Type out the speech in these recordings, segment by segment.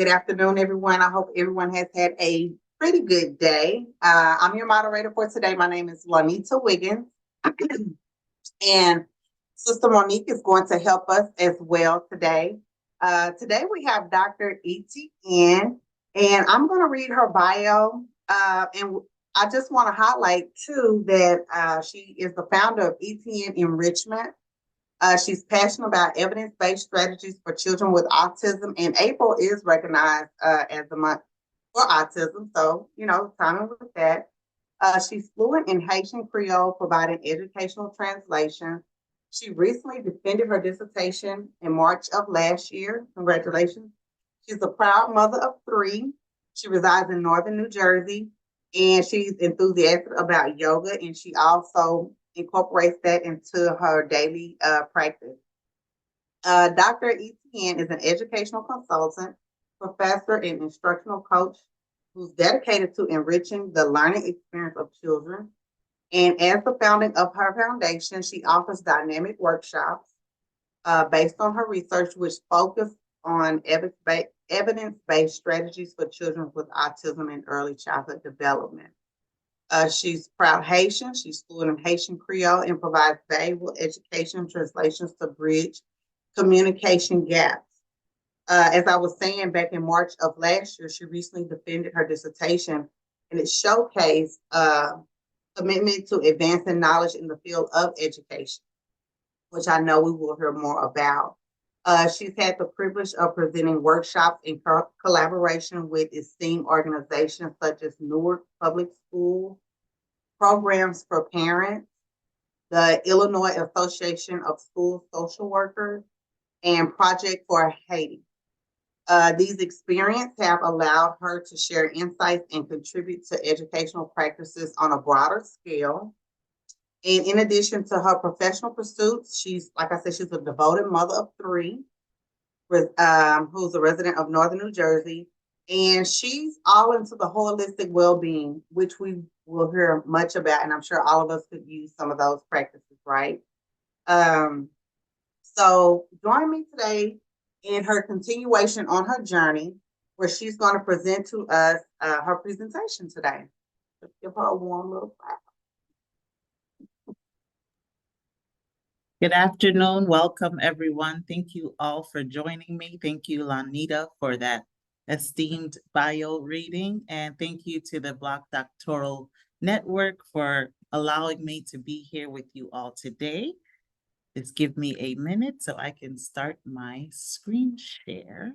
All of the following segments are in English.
Good afternoon, everyone. I hope everyone has had a pretty good day. I'm your moderator for today. My name is Lanita Wiggins, and Sister Monique is going to help us as well today. Today we have Dr. ETN, and I'm going to read her bio. And I just want to highlight too that she is the founder of ETN Enrichment. She's passionate about evidence-based strategies for children with autism, and April is recognized as the month for autism. So, timing with that. She's fluent in Haitian Creole, providing educational translation. She recently defended her dissertation in March of last year. Congratulations. She's a proud mother of three. She resides in northern New Jersey, and she's enthusiastic about yoga, and she also incorporates that into her daily practice. Dr. Etienne is an educational consultant, professor, and instructional coach who's dedicated to enriching the learning experience of children. And as the founding of her foundation, she offers dynamic workshops based on her research, which focus on evidence-based strategies for children with autism and early childhood development. She's proud Haitian. She's fluent in Haitian Creole and provides valuable education translations to bridge communication gaps. As I was saying, back in March of last year, she recently defended her dissertation, and it showcased commitment to advancing knowledge in the field of education, which I know we will hear more about. She's had the privilege of presenting workshops in collaboration with esteemed organizations such as Newark Public School, Programs for Parents, the Illinois Association of School Social Workers, and Project for Haiti. These experiences have allowed her to share insights and contribute to educational practices on a broader scale. And in addition to her professional pursuits, she's, like I said, she's a devoted mother of three, who's a resident of Northern New Jersey. And she's all into the holistic well-being, which we will hear much about. And I'm sure all of us could use some of those practices, right? So join me today in her continuation on her journey, where she's going to present to us her presentation today. Let's give her a warm little clap. Good afternoon. Welcome, everyone. Thank you all for joining me. Thank you, Lanita, for that esteemed bio reading. And thank you to the Block Doctoral Network for allowing me to be here with you all today. Just give me a minute so I can start my screen share.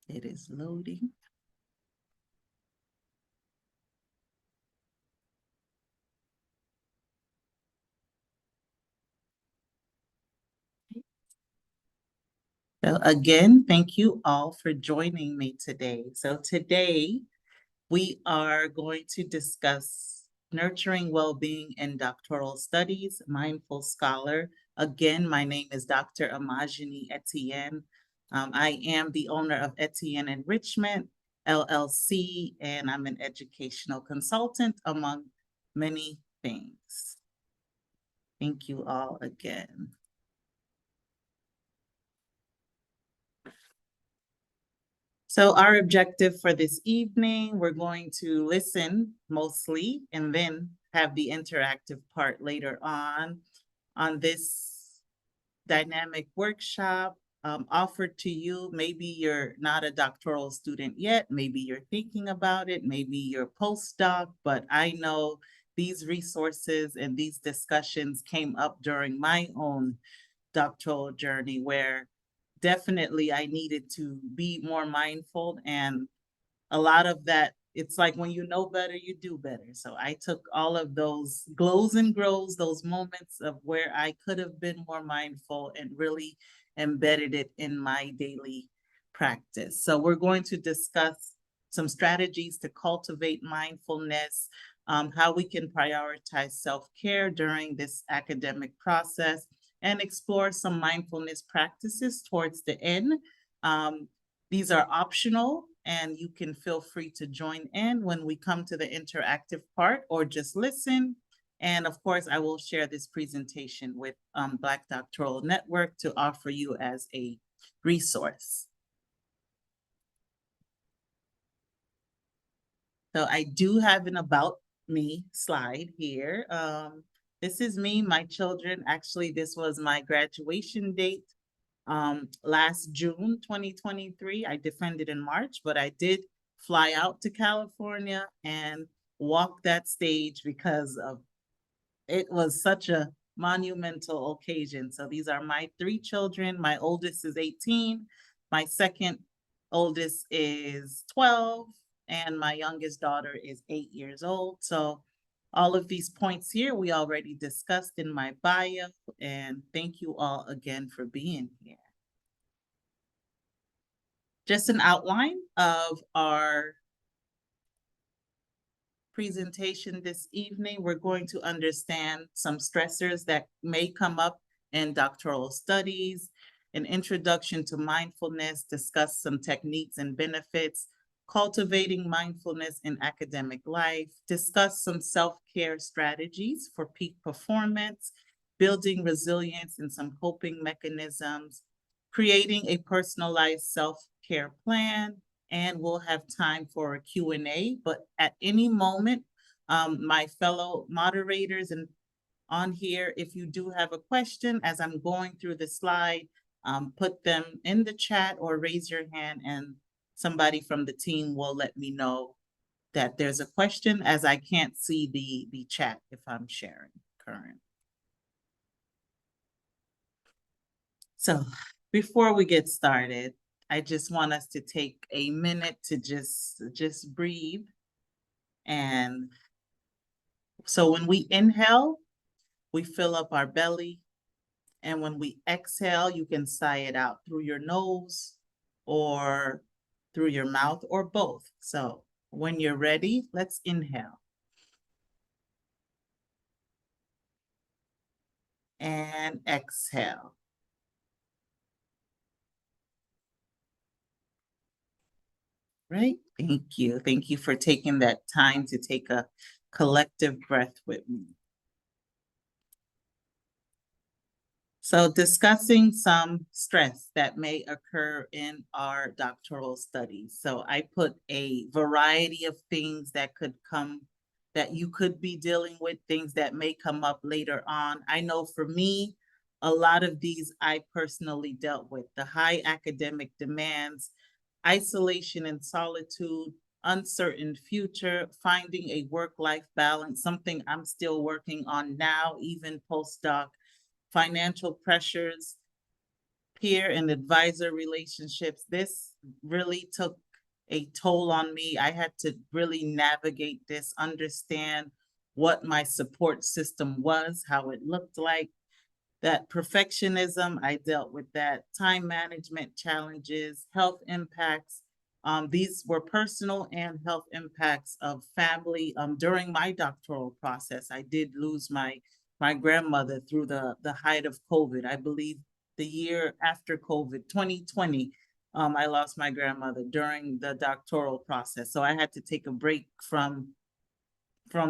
It is loading. So again, thank you all for joining me today. So today we are going to discuss nurturing well-being in doctoral studies, mindful scholar. Again, my name is Dr. Amajini Etienne. I am the owner of Etienne Enrichment, LLC, and I'm an educational consultant, among many things. Thank you all again. So our objective for this evening, we're going to listen mostly and then have the interactive part later on this dynamic workshop offered to you. Maybe you're not a doctoral student yet, maybe you're thinking about it, maybe you're postdoc, but I know these resources and these discussions came up during my own doctoral journey, where definitely I needed to be more mindful. And a lot of that, it's like when you know better, you do better. So I took all of those glows and grows, those moments of where I could have been more mindful, and really embedded it in my daily practice. So we're going to discuss some strategies to cultivate mindfulness, how we can prioritize self-care during this academic process, and explore some mindfulness practices towards the end. These are optional, and you can feel free to join in when we come to the interactive part, or just listen And of course, I will share this presentation with Black Doctoral Network to offer you as a resource. So I do have an about me slide here. This is me, my children. Actually, this was my graduation date last June 2023. I defended in March, but I did fly out to California and walk that stage because of it was such a monumental occasion. So these are my three children. My oldest is 18, my second oldest is 12, and my youngest daughter is 8 years old. So all of these points here we already discussed in my bio, and thank you all again for being here. Just an outline of our presentation this evening. We're going to understand some stressors that may come up in doctoral studies, an introduction to mindfulness, discuss some techniques and benefits, cultivating mindfulness in academic life, discuss some self-care strategies for peak performance, building resilience and some coping mechanisms, creating a personalized self-care plan, and we'll have time for a Q&A. But at any moment, my fellow moderators and on here, if you do have a question as I'm going through the slide, put them in the chat or raise your hand and somebody from the team will let me know that there's a question, as I can't see the chat if I'm sharing current. So before we get started, I just want us to take a minute to just breathe. And so when we inhale, we fill up our belly. And when we exhale, you can sigh it out through your nose or through your mouth or both. So when you're ready, let's inhale. And exhale. Right? Thank you. Thank you for taking that time to take a collective breath with me. So discussing some stress that may occur in our doctoral studies. So I put a variety of things that could come, that you could be dealing with, things that may come up later on. I know for me, a lot of these I personally dealt with: the high academic demands, isolation and solitude, uncertain future, finding a work-life balance, something I'm still working on now, even postdoc, financial pressures, peer and advisor relationships. This really took a toll on me. I had to really navigate this, understand what my support system was, how it looked like. That perfectionism, I dealt with that. Time management challenges, health impacts. These were personal and health impacts of family. During my doctoral process, I did lose my grandmother through the height of COVID. I believe the year after COVID, 2020, I lost my grandmother during the doctoral process. So I had to take a break from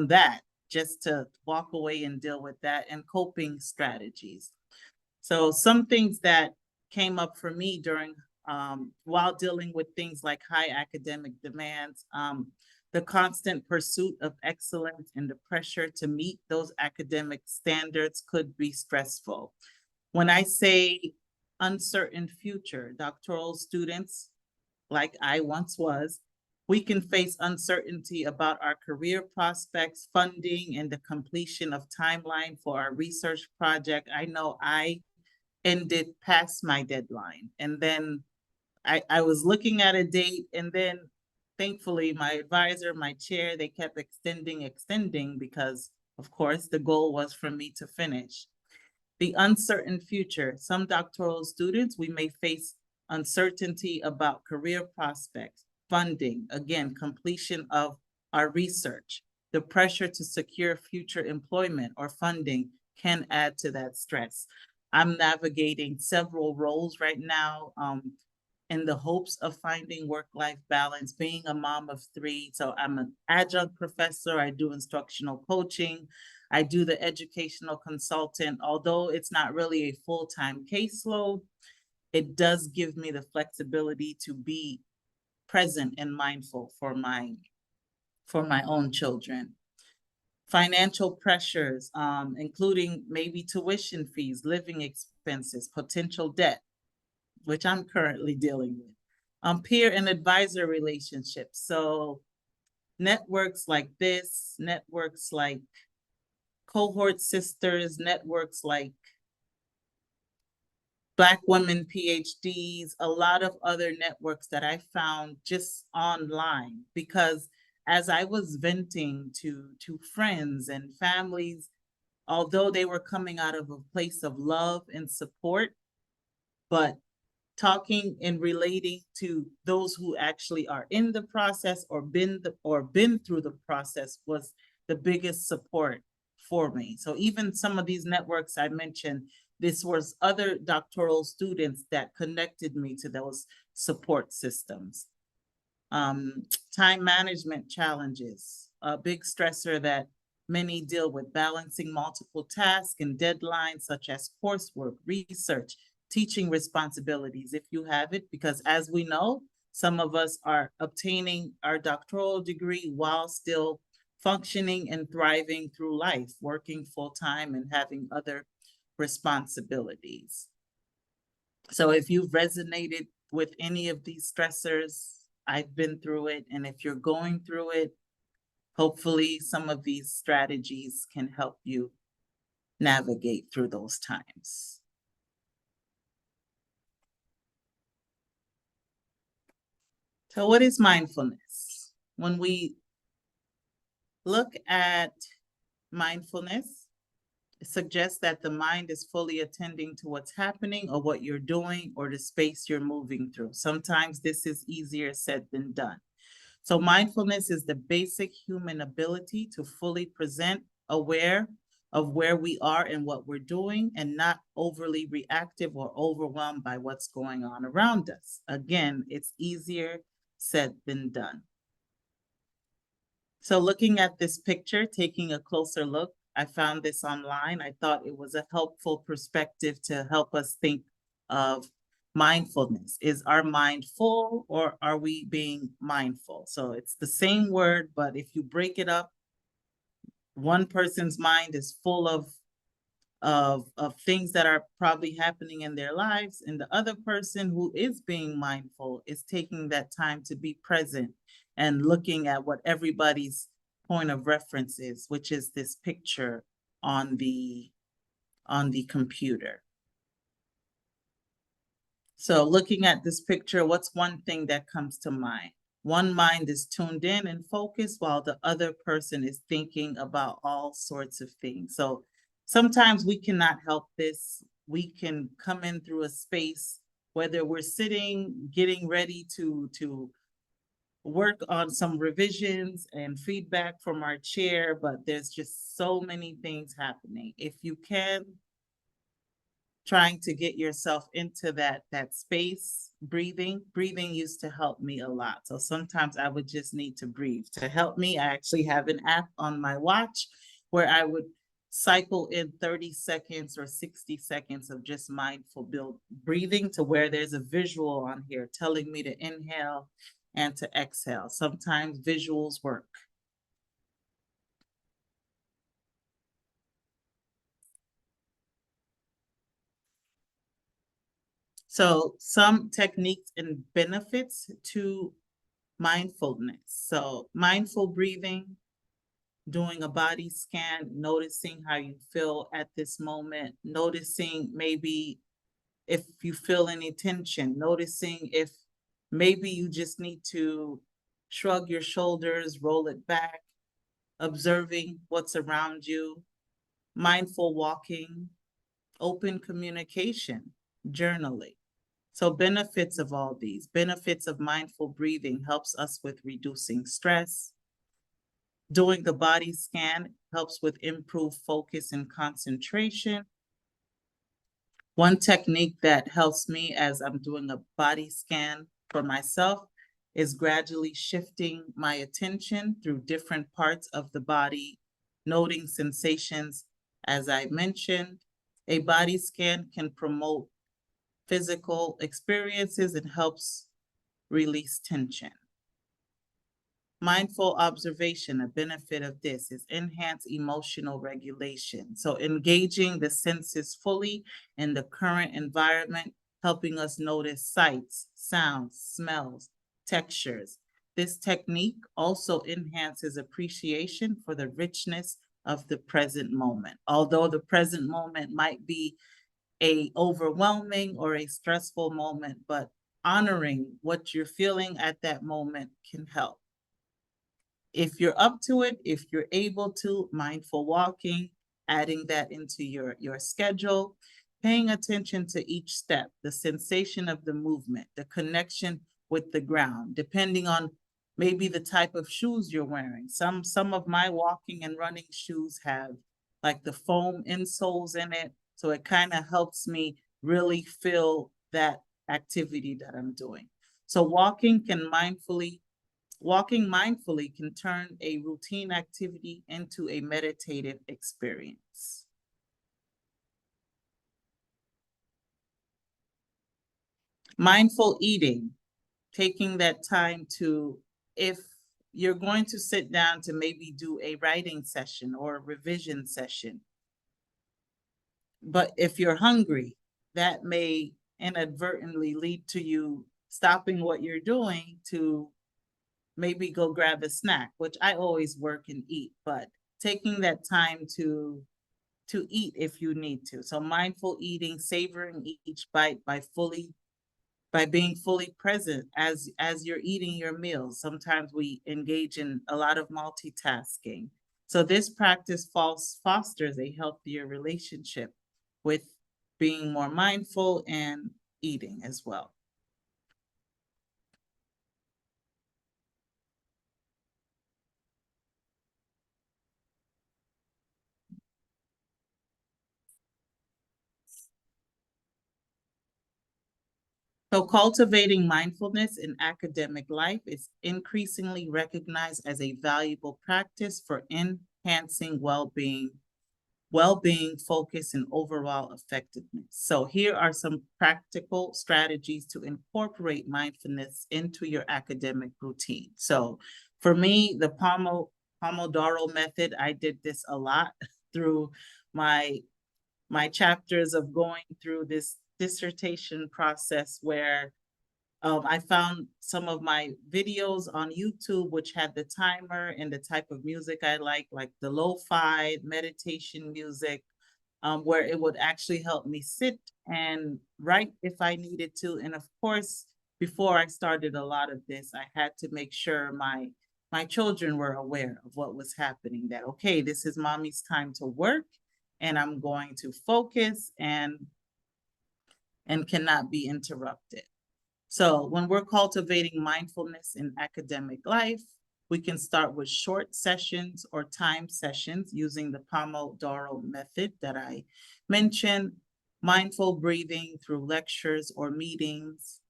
that just to walk away and deal with that, and coping strategies. So some things that came up for me during while dealing with things like high academic demands, the constant pursuit of excellence and the pressure to meet those academic standards could be stressful. When I say uncertain future, doctoral students, like I once was, we can face uncertainty about our career prospects, funding, and the completion of timeline for our research project. I know I ended past my deadline, and then I was looking at a date, and then thankfully my advisor, my chair, they kept extending because of course the goal was for me to finish. The uncertain future. Some doctoral students, we may face uncertainty about career prospects, funding, again, completion of our research. The pressure to secure future employment or funding can add to that stress. I'm navigating several roles right now in the hopes of finding work-life balance, being a mom of three. So I'm an adjunct professor. I do instructional coaching. I do the educational consultant. Although it's not really a full-time caseload, it does give me the flexibility to be present and mindful for my own children. Financial pressures, including maybe tuition fees, living expenses, potential debt, which I'm currently dealing with. Peer and advisor relationships. So networks like this, networks like cohort sisters, networks like Black women PhDs, a lot of other networks that I found just online, because as I was venting to friends and families, although they were coming out of a place of love and support, but talking and relating to those who actually are in the process or been through the process was the biggest support for me. So even some of these networks I mentioned, this was other doctoral students that connected me to those support systems. Time management challenges, a big stressor that many deal with, balancing multiple tasks and deadlines such as coursework, research, teaching responsibilities if you have it, because as we know, some of us are obtaining our doctoral degree while still functioning and thriving through life, working full-time and having other responsibilities. So if you've resonated with any of these stressors, I've been through it. And if you're going through it, hopefully some of these strategies can help you navigate through those times. So what is mindfulness? When we look at mindfulness, it suggests that the mind is fully attending to what's happening or what you're doing or the space you're moving through. Sometimes this is easier said than done. So mindfulness is the basic human ability to fully present, aware of where we are and what we're doing, and not overly reactive or overwhelmed by what's going on around us. Again, it's easier said than done. So looking at this picture, taking a closer look, I found this online. I thought it was a helpful perspective to help us think of mindfulness. Is our mind full or are we being mindful? So it's the same word, but if you break it up, one person's mind is full of things that are probably happening in their lives, and the other person who is being mindful is taking that time to be present and looking at what everybody's point of reference is, which is this picture on the computer. So looking at this picture, what's one thing that comes to mind? One mind is tuned in and focused while the other person is thinking about all sorts of things. So sometimes we cannot help this. We can come in through a space, whether we're sitting, getting ready to work on some revisions and feedback from our chair, but there's just so many things happening. If you can, trying to get yourself into that space, breathing used to help me a lot. So sometimes I would just need to breathe to help me. I actually have an app on my watch where I would cycle in 30 seconds or 60 seconds of just mindful breathing, to where there's a visual on here telling me to inhale and to exhale. Sometimes visuals work. So some techniques and benefits to mindfulness. So mindful breathing, doing a body scan, noticing how you feel at this moment, noticing maybe if you feel any tension, noticing if maybe you just need to shrug your shoulders, roll it back, observing what's around you, mindful walking, open communication, journaling. So benefits of all these, benefits of mindful breathing helps us with reducing stress. Doing the body scan helps with improved focus and concentration. One technique that helps me as I'm doing a body scan for myself is gradually shifting my attention through different parts of the body noting sensations. As I mentioned, a body scan can promote physical experiences and helps release tension. Mindful observation, a benefit of this is enhanced emotional regulation. So engaging the senses fully in the current environment, helping us notice sights, sounds, smells, textures. This technique also enhances appreciation for the richness of the present moment. Although the present moment might be a overwhelming or a stressful moment, but honoring what you're feeling at that moment can help. If you're up to it, if you're able to, mindful walking, adding that into your schedule, paying attention to each step, the sensation of the movement, the connection with the ground, depending on maybe the type of shoes you're wearing. Some of my walking and running shoes have like the foam insoles in it. So it kind of helps me really feel that activity that I'm doing. So walking mindfully can turn a routine activity into a meditative experience. Mindful eating, taking that time to, if you're going to sit down to maybe do a writing session or a revision session, but if you're hungry, that may inadvertently lead to you stopping what you're doing to maybe go grab a snack, which I always work and eat, but taking that time to eat if you need to. So mindful eating, savoring each bite by being fully present as you're eating your meals. Sometimes we engage in a lot of multitasking. So this practice fosters a healthier relationship with being more mindful and eating as well. So cultivating mindfulness in academic life is increasingly recognized as a valuable practice for enhancing well-being, focus, and overall effectiveness. So here are some practical strategies to incorporate mindfulness into your academic routine. So for me, the Pomodoro method, I did this a lot through my chapters of going through this dissertation process where I found some of my videos on YouTube, which had the timer and the type of music I like the lo-fi meditation music, where it would actually help me sit and write if I needed to. And of course, before I started a lot of this, I had to make sure my children were aware of what was happening, that, okay, this is mommy's time to work and I'm going to focus and cannot be interrupted. So when we're cultivating mindfulness in academic life, we can start with short sessions or time sessions using the Pomodoro method that I mentioned, mindful breathing through lectures or meetings,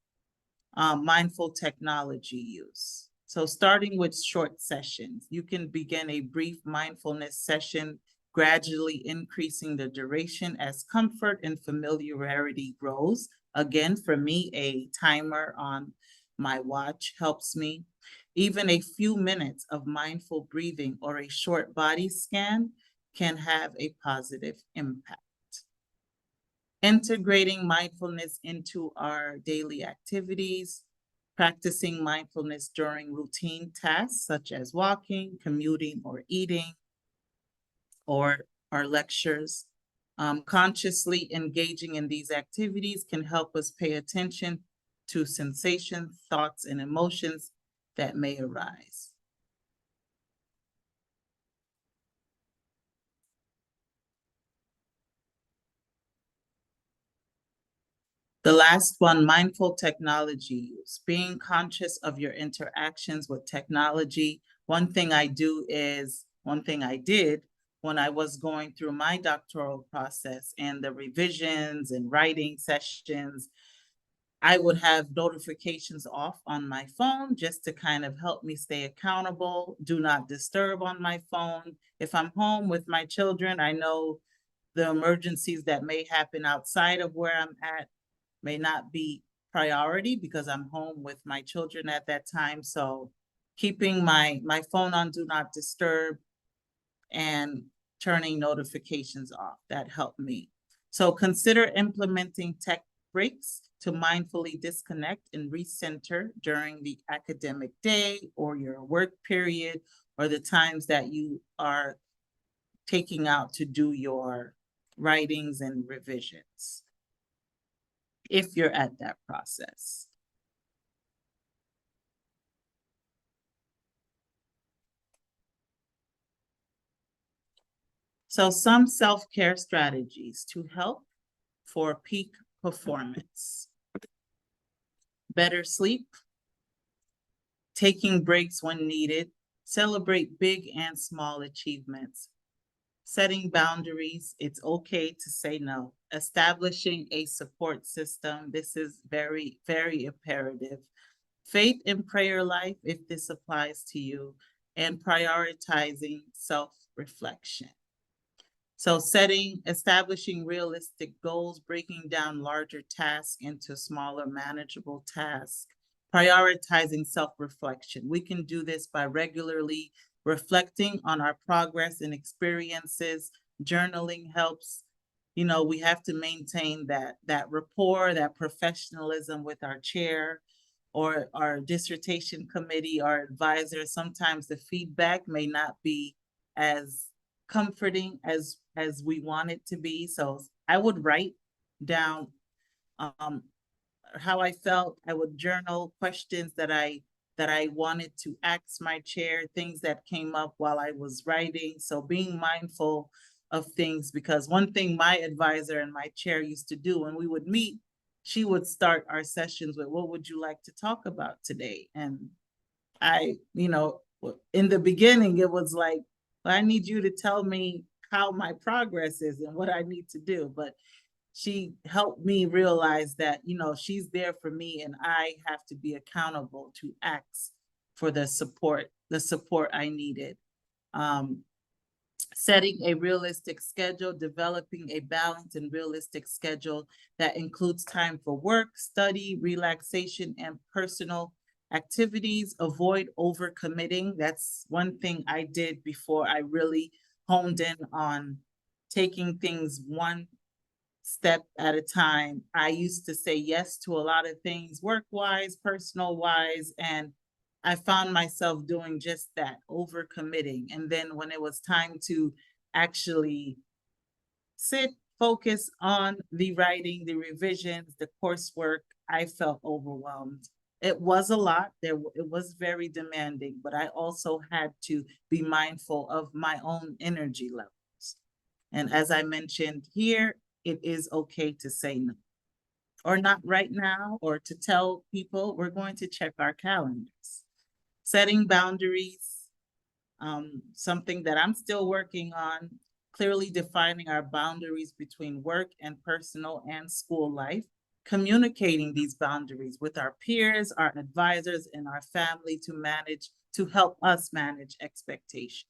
mindful technology use. So starting with short sessions, you can begin a brief mindfulness session, gradually increasing the duration as comfort and familiarity grows. Again, for me, a timer on my watch helps me. Even a few minutes of mindful breathing or a short body scan can have a positive impact. Integrating mindfulness into our daily activities, practicing mindfulness during routine tasks such as walking, commuting, or eating, or our lectures. Consciously engaging in these activities can help us pay attention to sensations, thoughts, and emotions that may arise. The last one, mindful technology use, being conscious of your interactions with technology. One thing I did when I was going through my doctoral process and the revisions and writing sessions, I would have notifications off on my phone just to kind of help me stay accountable. Do not disturb on my phone. If I'm home with my children, I know the emergencies that may happen outside of where I'm at may not be priority because I'm home with my children at that time. So keeping my phone on do not disturb and turning notifications off, that helped me. So consider implementing tech breaks to mindfully disconnect and recenter during the academic day or your work period or the times that you are taking out to do your writings and revisions, if you're at that process. So some self-care strategies to help for peak performance. Better sleep, taking breaks when needed, celebrate big and small achievements, setting boundaries, it's okay to say no, establishing a support system, this is very, very imperative, faith and prayer life, if this applies to you, and prioritizing self-reflection. So establishing realistic goals, breaking down larger tasks into smaller manageable tasks, prioritizing self-reflection. We can do this by regularly reflecting on our progress and experiences. Journaling helps. You know, we have to maintain that rapport, that professionalism with our chair or our dissertation committee, our advisor. Sometimes the feedback may not be as comforting as we want it to be. So I would write down how I felt. I would journal questions that I wanted to ask my chair, things that came up while I was writing. So being mindful of things, because one thing my advisor and my chair used to do when we would meet, she would start our sessions with, what would you like to talk about today? And I, in the beginning, it was like, I need you to tell me how my progress is and what I need to do. But she helped me realize that, she's there for me and I have to be accountable to ask for the support I needed. Setting a realistic schedule, developing a balanced and realistic schedule that includes time for work, study, relaxation, and personal activities. Avoid overcommitting. That's one thing I did before I really honed in on taking things one step at a time. I used to say yes to a lot of things, work-wise, personal-wise, and I found myself doing just that, overcommitting. And then when it was time to actually sit, focus on the writing, the revisions, the coursework, I felt overwhelmed. It was a lot. It was very demanding, but I also had to be mindful of my own energy levels. And as I mentioned here, it is okay to say no, or not right now, or to tell people we're going to check our calendars. Setting boundaries, something that I'm still working on, clearly defining our boundaries between work and personal and school life, communicating these boundaries with our peers, our advisors, and our family to help us manage expectations.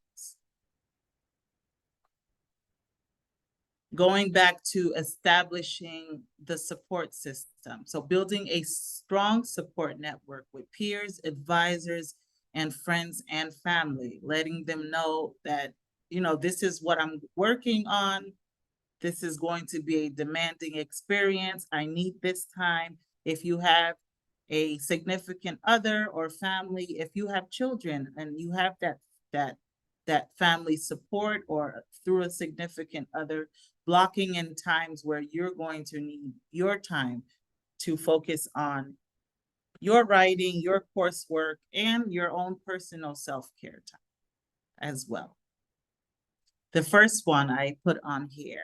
Going back to establishing the support system. So building a strong support network with peers, advisors, and friends and family, letting them know that, this is what I'm working on. This is going to be a demanding experience. I need this time. If you have a significant other or family, if you have children and you have that family support, or through a significant other, blocking in times where you're going to need your time to focus on your writing, your coursework, and your own personal self-care time as well. The first one I put on here,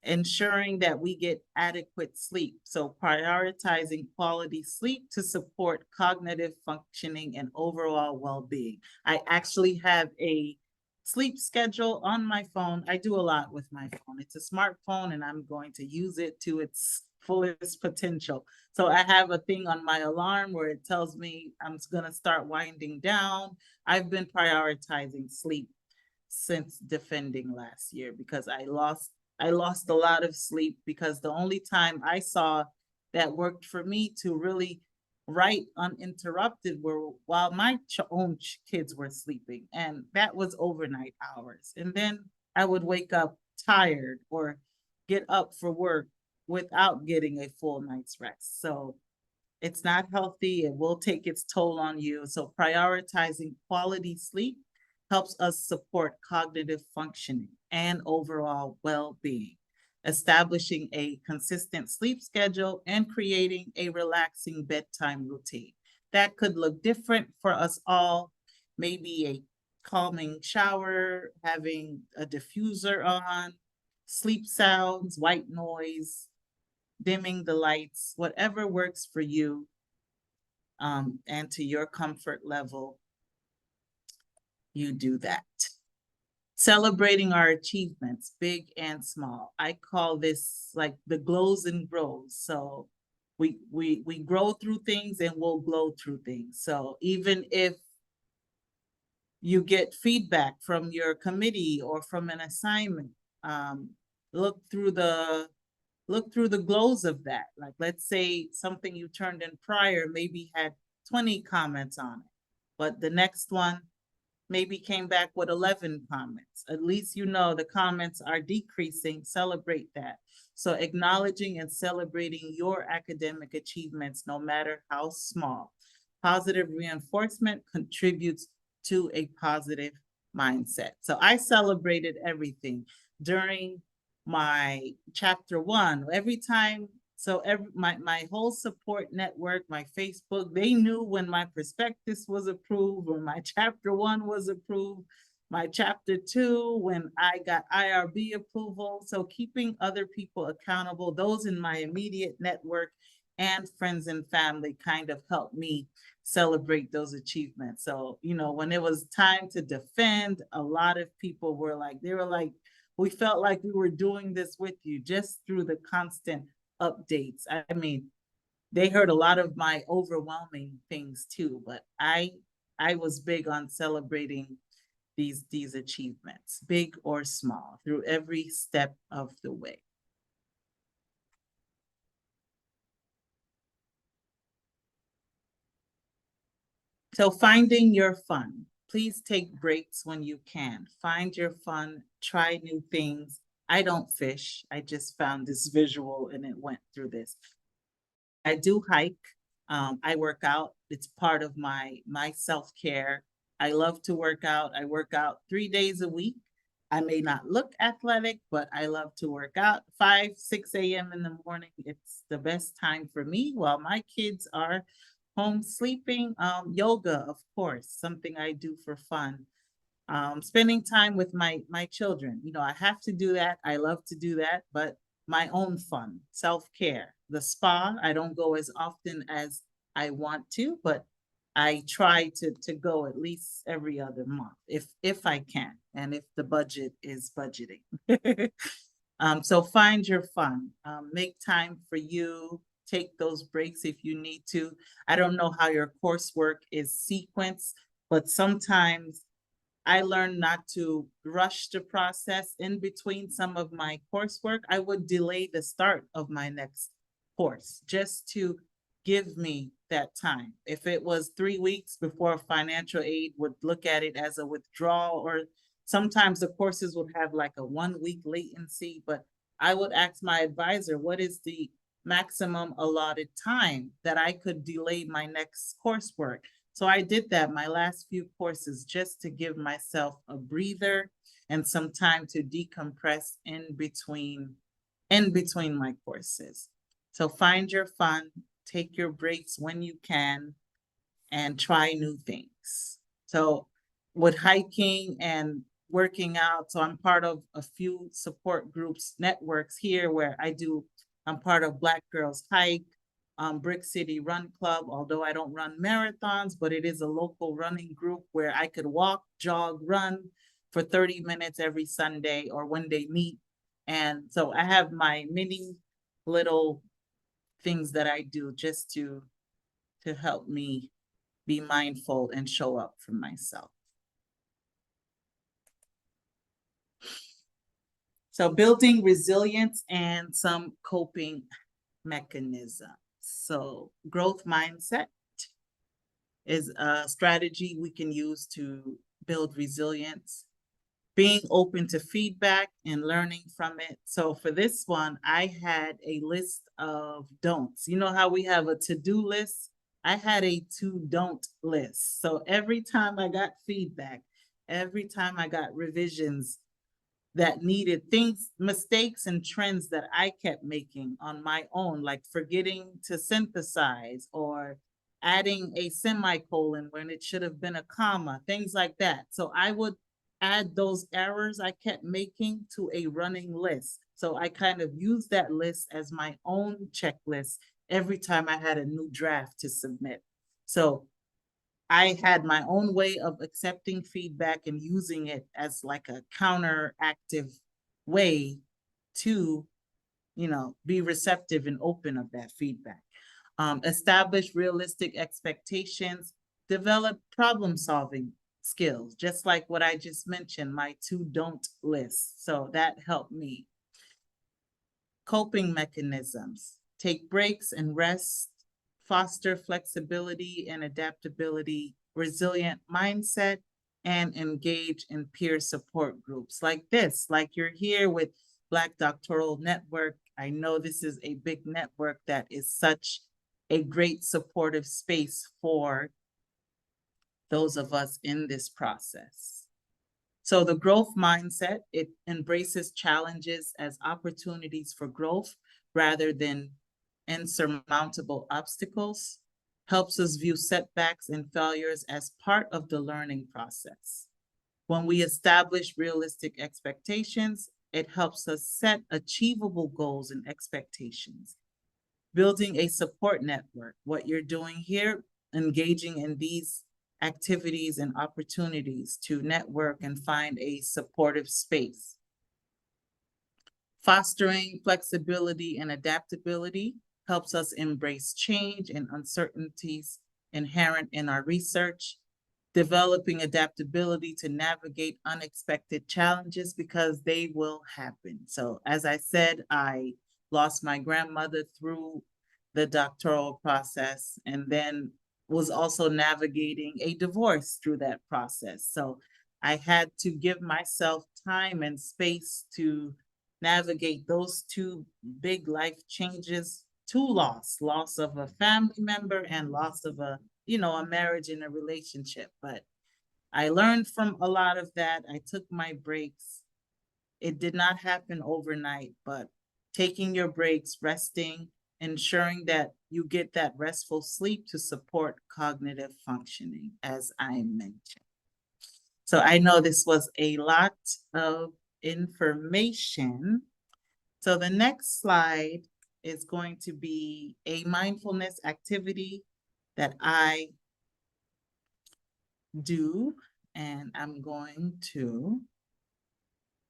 ensuring that we get adequate sleep. So prioritizing quality sleep to support cognitive functioning and overall well-being. I actually have a sleep schedule on my phone. I do a lot with my phone. It's a smartphone and I'm going to use it to its fullest potential. So I have a thing on my alarm where it tells me I'm gonna start winding down. I've been prioritizing sleep since defending last year because I lost a lot of sleep because the only time I saw that worked for me to really write uninterrupted were while my own kids were sleeping, and that was overnight hours. And then I would wake up tired or get up for work without getting a full night's rest. So it's not healthy. It will take its toll on you. So prioritizing quality sleep helps us support cognitive functioning and overall well-being. Establishing a consistent sleep schedule and creating a relaxing bedtime routine. That could look different for us all. Maybe a calming shower, having a diffuser on, sleep sounds, white noise, dimming the lights, whatever works for you, and to your comfort level, you do that. Celebrating our achievements, big and small. I call this like the glows and grows. So we grow through things and we'll glow through things. So even if you get feedback from your committee or from an assignment, um, look through the glows of that. Like, let's say something you turned in prior maybe had 20 comments on it, but the next one maybe came back with 11 comments. At least you know the comments are decreasing. Celebrate that. So acknowledging and celebrating your academic achievements, no matter how small. Positive reinforcement contributes to a positive mindset. So I celebrated everything during my chapter one. Every time, so my whole support network, my Facebook, they knew when my prospectus was approved or my chapter one was approved, my chapter two, when I got IRB approval. So keeping other people accountable, those in my immediate network and friends and family kind of helped me celebrate those achievements. So, you know, when it was time to defend, a lot of people were like, we felt like we were doing this with you just through the constant updates. I mean, they heard a lot of my overwhelming things too, but I was big on celebrating these achievements, big or small, through every step of the way. So finding your fun. Please take breaks when you can. Find your fun, try new things. I don't fish. I just found this visual and it went through this. I do hike. I work out. It's part of my self-care. I love to work out. I work out 3 days a week. I may not look athletic, but I love to work out. 5, 6 a.m. in the morning. It's the best time for me while my kids are home sleeping. Yoga, of course, something I do for fun. Spending time with my children. You know, I have to do that. I love to do that, but my own fun, self-care. The spa, I don't go as often as I want to, but I try to go at least every other month if I can, and if the budget is budgeting. So find your fun. Make time for you. Take those breaks if you need to. I don't know how your coursework is sequenced, but sometimes I learned not to rush the process in between some of my coursework. I would delay the start of my next course just to give me that time. If it was 3 weeks before financial aid would look at it as a withdrawal, or sometimes the courses would have like a 1 week latency, but I would ask my advisor, what is the maximum allotted time that I could delay my next coursework? So I did that my last few courses just to give myself a breather and some time to decompress in between my courses. So find your fun, take your breaks when you can, and try new things. So with hiking and working out, so I'm part of a few support groups, networks here where I'm part of Black Girls Hike, Brick City Run Club, although I don't run marathons, but it is a local running group where I could walk, jog, run for 30 minutes every Sunday or when they meet. And so I have my mini little things that I do just to help me be mindful and show up for myself. So building resilience and some coping mechanisms. So growth mindset is a strategy we can use to build resilience, being open to feedback and learning from it. So for this one, I had a list of don'ts. You know how we have a to-do list? I had a to-don't list. So every time I got feedback, every time I got revisions that needed things, mistakes and trends that I kept making on my own, like forgetting to synthesize or adding a semicolon when it should have been a comma, things like that. So I would add those errors I kept making to a running list. So I kind of used that list as my own checklist every time I had a new draft to submit. So I had my own way of accepting feedback and using it as like a counteractive way to, be receptive and open of that feedback. Establish realistic expectations, develop problem solving skills, just like what I just mentioned, my to don't list. So that helped me. Coping mechanisms, take breaks and rest, foster flexibility and adaptability, resilient mindset, and engage in peer support groups like this, like you're here with Black Doctoral Network. I know this is a big network that is such a great supportive space for those of us in this process. So the growth mindset, it embraces challenges as opportunities for growth rather than insurmountable obstacles, helps us view setbacks and failures as part of the learning process. When we establish realistic expectations, it helps us set achievable goals and expectations. Building a support network, what you're doing here, engaging in these activities and opportunities to network and find a supportive space. Fostering flexibility and adaptability helps us embrace change and uncertainties inherent in our research. Developing adaptability to navigate unexpected challenges because they will happen. So as I said, I lost my grandmother through the doctoral process and then was also navigating a divorce through that process. So I had to give myself time and space to navigate those two big life changes to loss of a family member and loss of a marriage and a relationship. But I learned from a lot of that. I took my breaks. It did not happen overnight, but taking your breaks, resting, ensuring that you get that restful sleep to support cognitive functioning, as I mentioned. So I know this was a lot of information. So the next slide is going to be a mindfulness activity that I do, and I'm going to,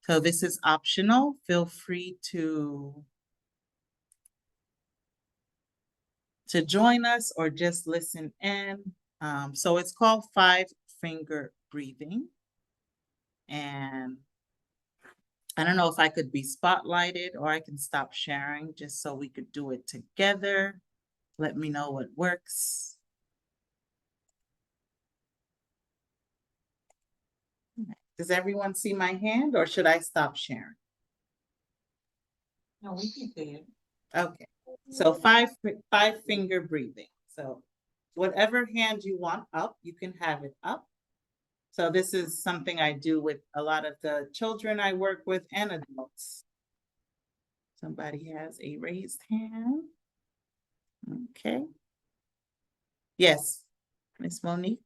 so this is optional. Feel free to join us or just listen in. So it's called 5-finger breathing. And I don't know if I could be spotlighted or I can stop sharing just so we could do it together. Let me know what works. Does everyone see my hand or should I stop sharing? No, we can see it. Okay, so 5-finger breathing. So whatever hand you want up, you can have it up. So this is something I do with a lot of the children I work with and adults. Somebody has a raised hand. Okay. Yes, Miss Monique.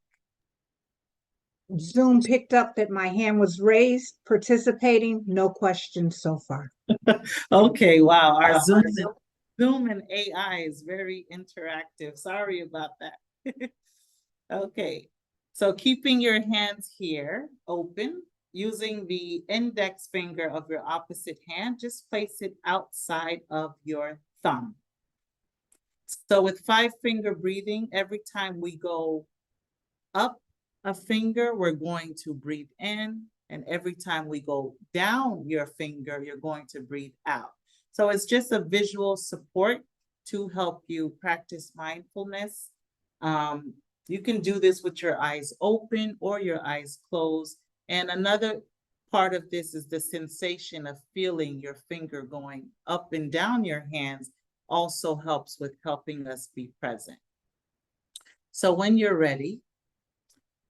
Zoom picked up that my hand was raised, participating, no questions so far. Okay, wow. Our Zoom and AI is very interactive. Sorry about that. Okay, so keeping your hands here open, using the index finger of your opposite hand, just place it outside of your thumb. So with 5-finger breathing, every time we go up a finger, we're going to breathe in. And every time we go down your finger, you're going to breathe out. So it's just a visual support to help you practice mindfulness. You can do this with your eyes open or your eyes closed. And another part of this is the sensation of feeling your finger going up and down your hands also helps with helping us be present. So when you're ready,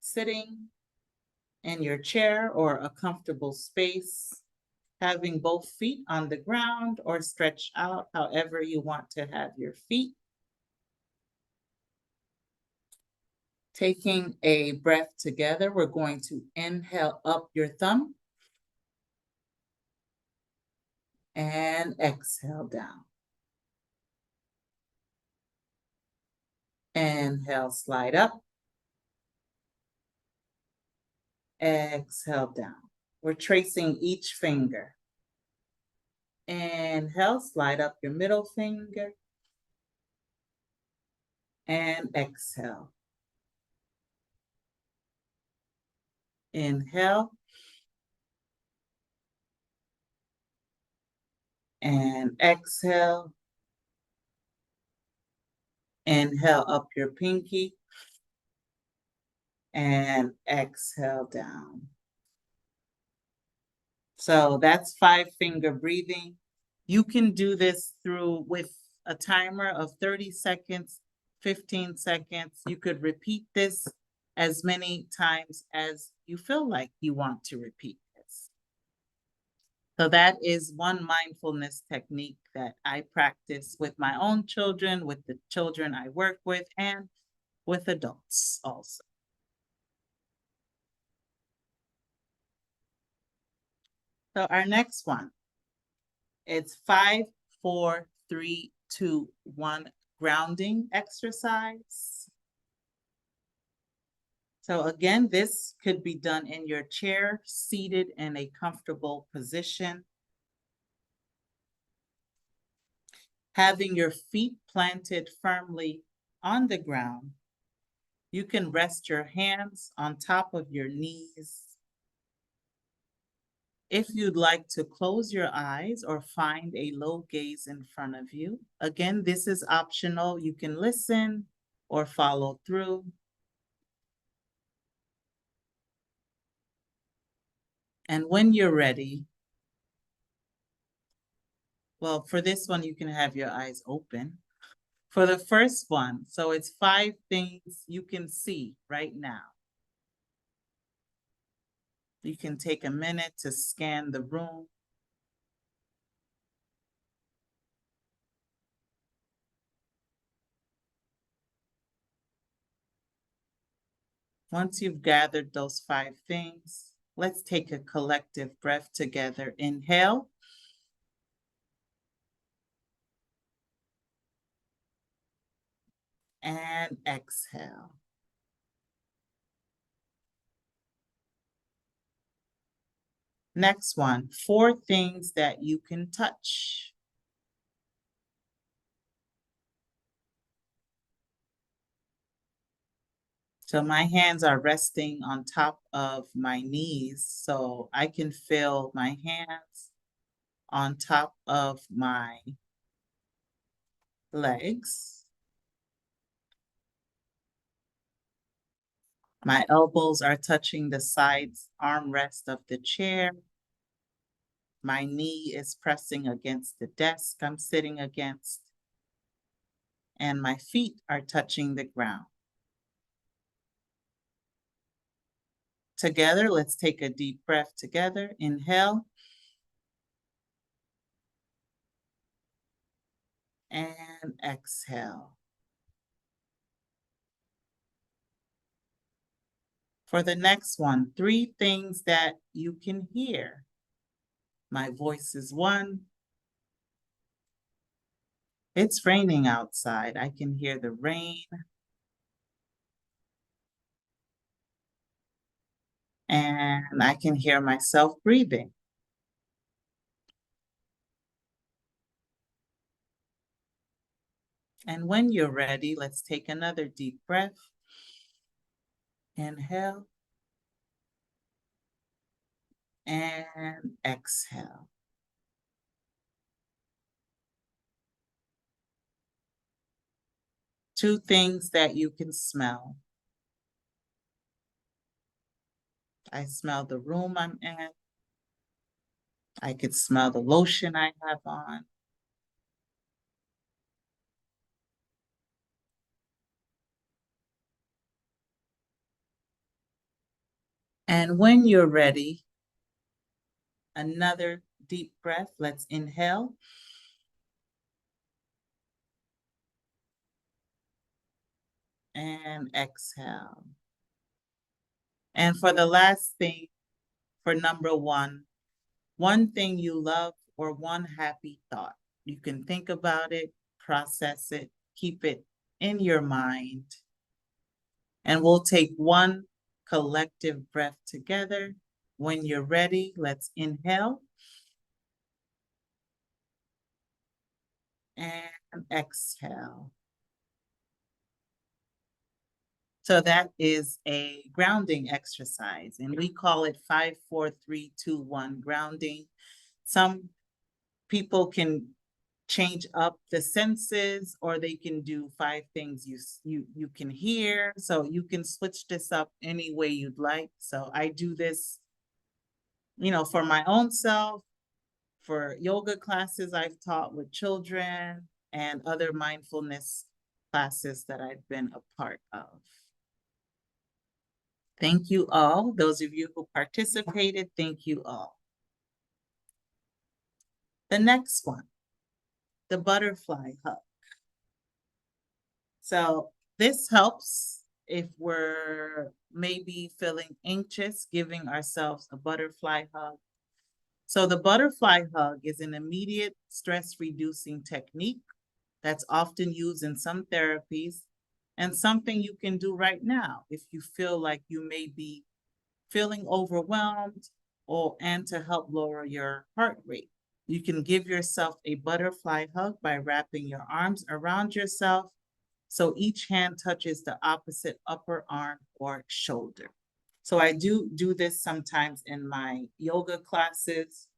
sitting in your chair or a comfortable space, having both feet on the ground or stretched out, however you want to have your feet. Taking a breath together, we're going to inhale up your thumb and exhale down. Inhale, slide up. Exhale down. We're tracing each finger. Inhale, slide up your middle finger. And exhale. Inhale. And exhale. Inhale up your pinky. And exhale down. So that's 5-finger breathing. You can do this with a timer of 30 seconds, 15 seconds. You could repeat this as many times as you feel like you want to repeat this. So that is one mindfulness technique that I practice with my own children, with the children I work with, and with adults also. So our next one, it's 5, 4, 3, 2, 1 grounding exercise. So again, this could be done in your chair, seated in a comfortable position. Having your feet planted firmly on the ground, you can rest your hands on top of your knees. If you'd like to close your eyes or find a low gaze in front of you, again, this is optional. You can listen or follow through. And when you're ready, well, for this one, you can have your eyes open. For the first one, so it's 5 things you can see right now. You can take a minute to scan the room. Once you've gathered those 5 things, let's take a collective breath together. Inhale. And exhale. Next one, 4 things that you can touch. So my hands are resting on top of my knees, so I can feel my hands on top of my legs. My elbows are touching the sides armrest of the chair. My knee is pressing against the desk I'm sitting against. And my feet are touching the ground. Together, let's take a deep breath together. Inhale. And exhale. For the next one, 3 things that you can hear. My voice is 1. It's raining outside. I can hear the rain. And I can hear myself breathing. And when you're ready, let's take another deep breath. Inhale and exhale. Two things that you can smell. I smell the room I'm in. I could smell the lotion I have on. And when you're ready, another deep breath. Let's inhale. And exhale. And for the last thing, for number one thing you love or one happy thought. You can think about it, process it, keep it in your mind. And we'll take one collective breath together. When you're ready, let's inhale and exhale. So that is a grounding exercise, and we call it 5-4-3-2-1 grounding. Some people can change up the senses, or they can do 5 things you can hear. So you can switch this up any way you'd like. So I do this, for my own self, for yoga classes I've taught with children, and other mindfulness classes that I've been a part of. Thank you all. Those of you who participated, thank you all. The next one, the butterfly hug. So this helps if we're maybe feeling anxious, giving ourselves a butterfly hug. So the butterfly hug is an immediate stress-reducing technique that's often used in some therapies, and something you can do right now if you feel like you may be feeling overwhelmed, and to help lower your heart rate. You can give yourself a butterfly hug by wrapping your arms around yourself so each hand touches the opposite upper arm or shoulder. So I do this sometimes in my yoga classes.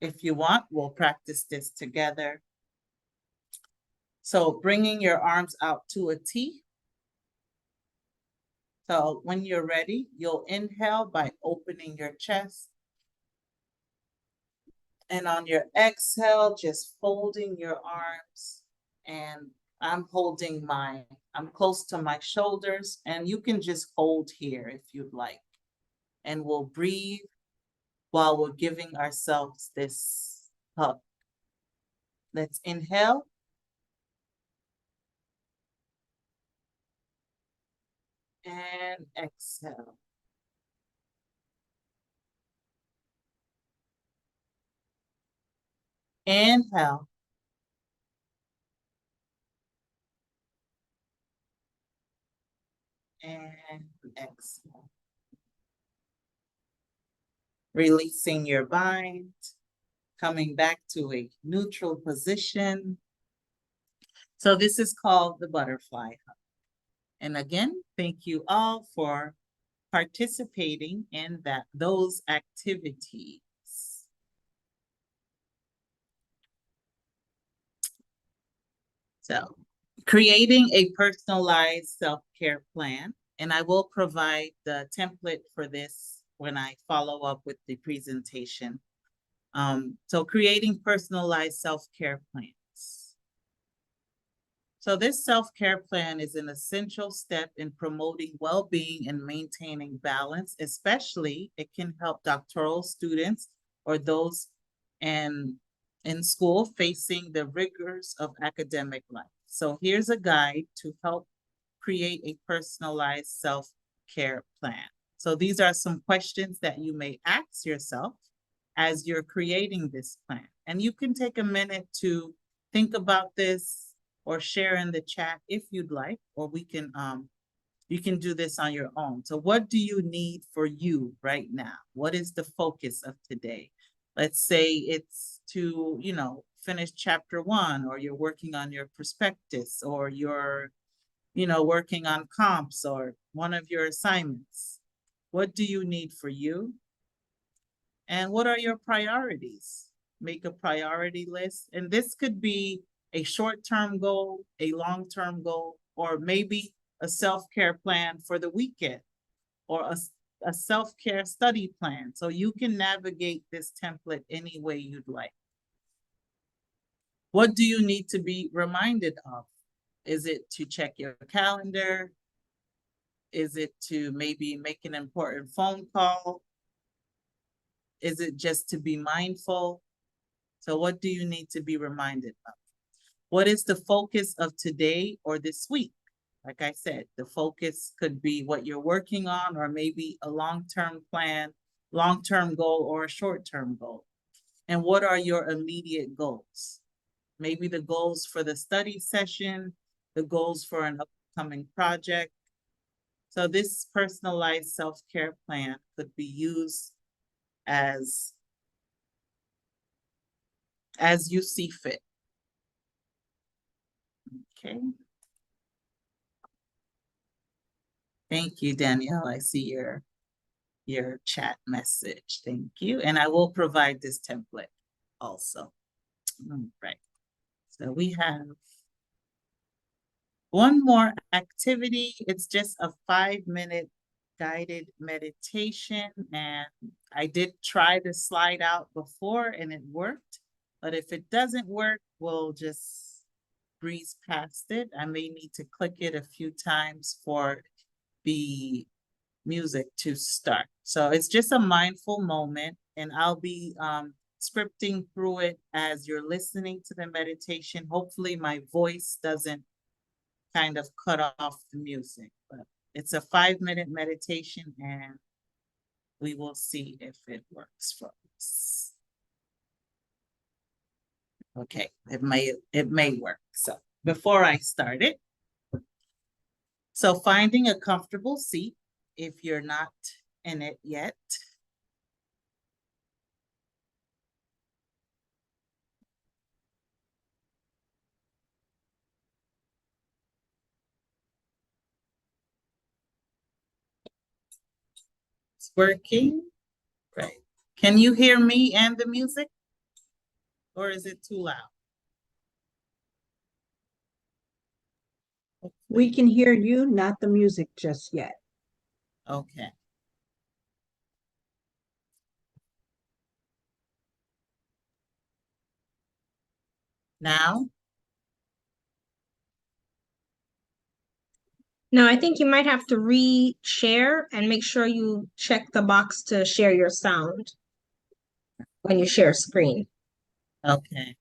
If you want, we'll practice this together. So bringing your arms out to a T. So when you're ready, you'll inhale by opening your chest. And on your exhale, just folding your arms, and I'm close to my shoulders, and you can just hold here if you'd like. And we'll breathe while we're giving ourselves this hug. Let's inhale. And exhale. Inhale. And exhale. Releasing your mind, coming back to a neutral position. So this is called the butterfly hug. And again, thank you all for participating in those activities. So, creating a personalized self-care plan, and I will provide the template for this when I follow up with the presentation. So creating personalized self-care plans. So this self-care plan is an essential step in promoting well-being and maintaining balance. Especially, it can help doctoral students or those in school facing the rigors of academic life. So here's a guide to help create a personalized self-care plan. So these are some questions that you may ask yourself as you're creating this plan. And you can take a minute to think about this or share in the chat if you'd like, or you can do this on your own. So what do you need for you right now? What is the focus of today? Let's say it's to, finished chapter 1, or you're working on your prospectus, or you're, working on comps or one of your assignments. What do you need for you? And what are your priorities? Make a priority list. And this could be a short-term goal, a long-term goal, or maybe a self-care plan for the weekend, or a self-care study plan. So you can navigate this template any way you'd like. What do you need to be reminded of? Is it to check your calendar? Is it to maybe make an important phone call? Is it just to be mindful? So what do you need to be reminded of? What is the focus of today or this week? Like I said, the focus could be what you're working on, or maybe a long-term plan, long-term goal, or a short-term goal. And what are your immediate goals? Maybe the goals for the study session, the goals for an upcoming project. So this personalized self-care plan could be used as you see fit. Okay. Thank you, Danielle. I see your chat message. Thank you. And I will provide this template also. All right. So we have one more activity. It's just a 5-minute guided meditation. And I did try to slide out before and it worked. But if it doesn't work, we'll just breeze past it. I may need to click it a few times for the music to start. So it's just a mindful moment, and I'll be scripting through it as you're listening to the meditation. Hopefully my voice doesn't kind of cut off the music, but it's a 5-minute meditation and we will see if it works for us. Okay, it may work. So before I start it, so finding a comfortable seat if you're not in it yet. It's working. Right. Can you hear me and the music? Or is it too loud? We can hear you, not the music just yet. Okay. Now? No, I think you might have to re-share and make sure you check the box to share your sound when you share screen. Okay.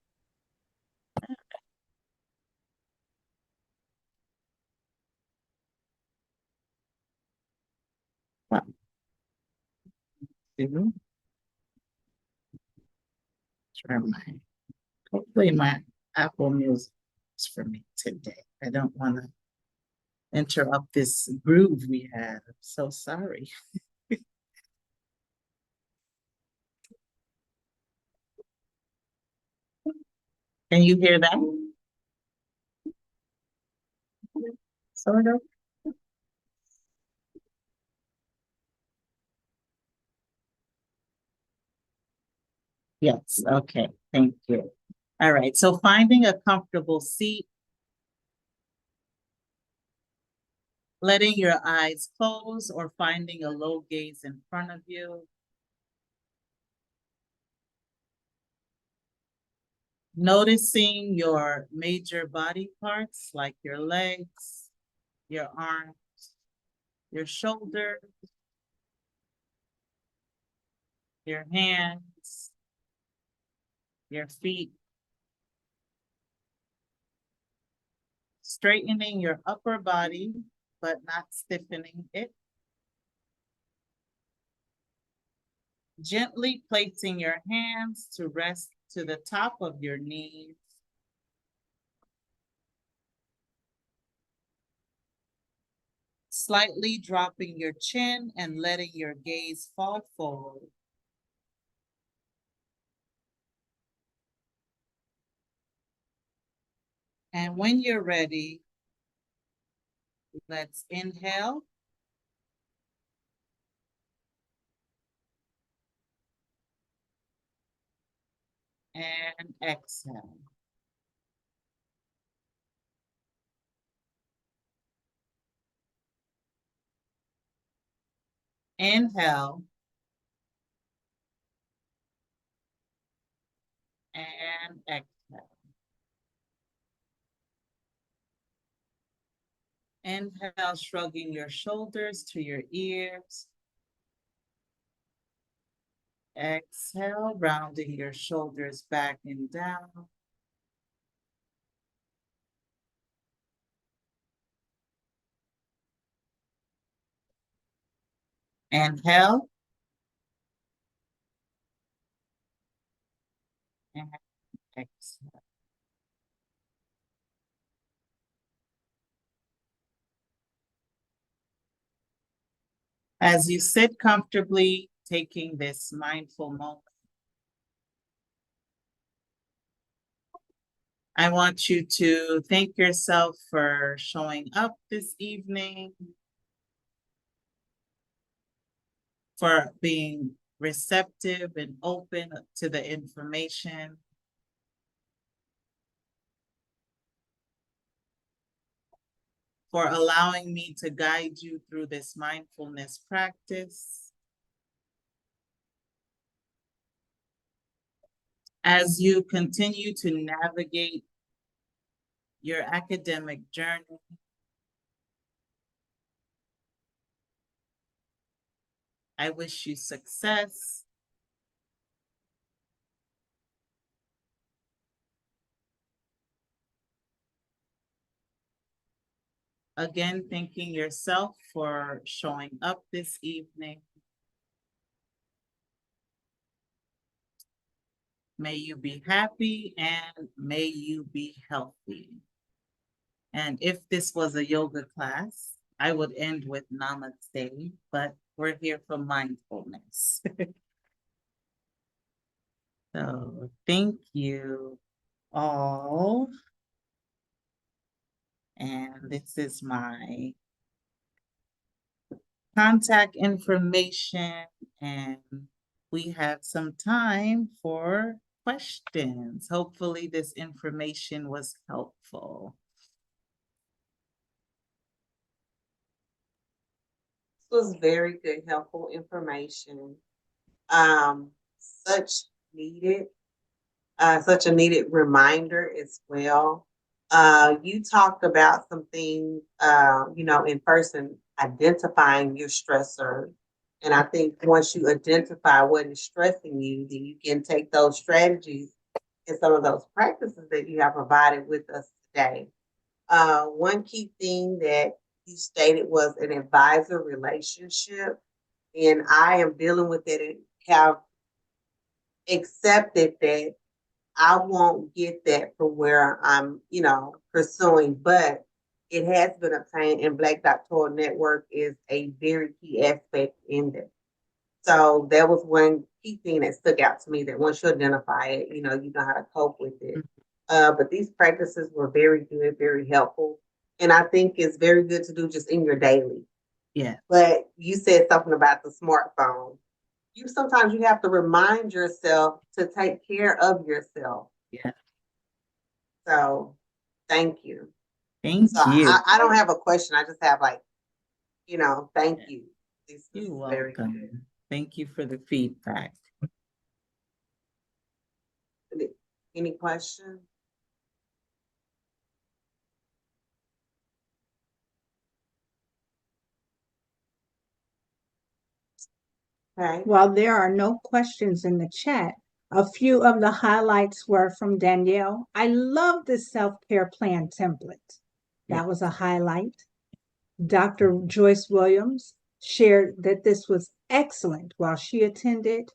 Well, hopefully my Apple Music is for me today. I don't want to interrupt this groove we had. I'm so sorry. Can you hear that? Sort of. Yes, okay, thank you. All right, so finding a comfortable seat, letting your eyes close or finding a low gaze in front of you. Noticing your major body parts like your legs, your arms, your shoulders, your hands, your feet. Straightening your upper body, but not stiffening it. Gently placing your hands to rest to the top of your knees. Slightly dropping your chin and letting your gaze fall forward. And when you're ready, let's inhale. And exhale. Inhale. And exhale. Inhale, shrugging your shoulders to your ears. Exhale, rounding your shoulders back and down. Inhale. And exhale. As you sit comfortably, taking this mindful moment, I want you to thank yourself for showing up this evening, for being receptive and open to the information, for allowing me to guide you through this mindfulness practice. As you continue to navigate your academic journey, I wish you success. Again, thanking yourself for showing up this evening. May you be happy and may you be healthy. And if this was a yoga class, I would end with namaste, but we're here for mindfulness. So thank you all. And this is my contact information, and we have some time for questions. Hopefully this information was helpful. This was very good, helpful information. Such needed, such a needed reminder as well. You talked about some things, in person, identifying your stressor. And I think once you identify what is stressing you, then you can take those strategies and some of those practices that you have provided with us today. One key thing that you stated was an advisor relationship. And I am dealing with it and have accepted that I won't get that from where I'm, pursuing, but it has been obtained, and Black Doctoral Network is a very key aspect in that. So that was one key thing that stuck out to me, that once you identify it, you know how to cope with it. But these practices were very good, very helpful. And I think it's very good to do just in your daily. Yeah. But you said something about the smartphone. Sometimes you have to remind yourself to take care of yourself. Yeah. So thank you. Thank So you. I don't have a question. I just have thank you. This is You're very good. welcome. Thank you for the feedback. Any questions? Okay. While there are no questions in the chat, a few of the highlights were from Danielle. I love the self-care plan template. That was a highlight. Dr. Joyce Williams shared that this was excellent while she attended,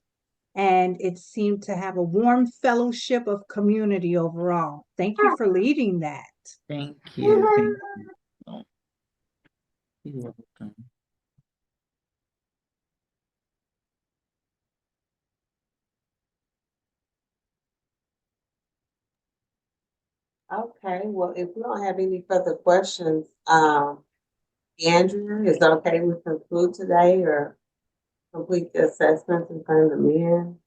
and it seemed to have a warm fellowship of community overall. Thank you for leading that. Thank you. Thank you. You're welcome. Okay, well, if we don't have any further questions, Andrew, is it okay we conclude today or complete the assessments and turn them in?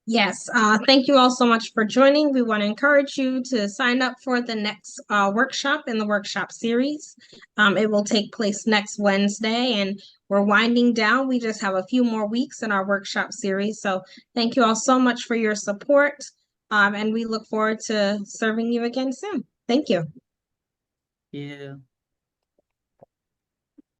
Yes, thank you all so much for joining. We want to encourage you to sign up for the next workshop in the workshop series. It will take place next Wednesday, and we're winding down. We just have a few more weeks in our workshop series. So thank you all so much for your support, and we look forward to serving you again soon. Thank you. Yeah.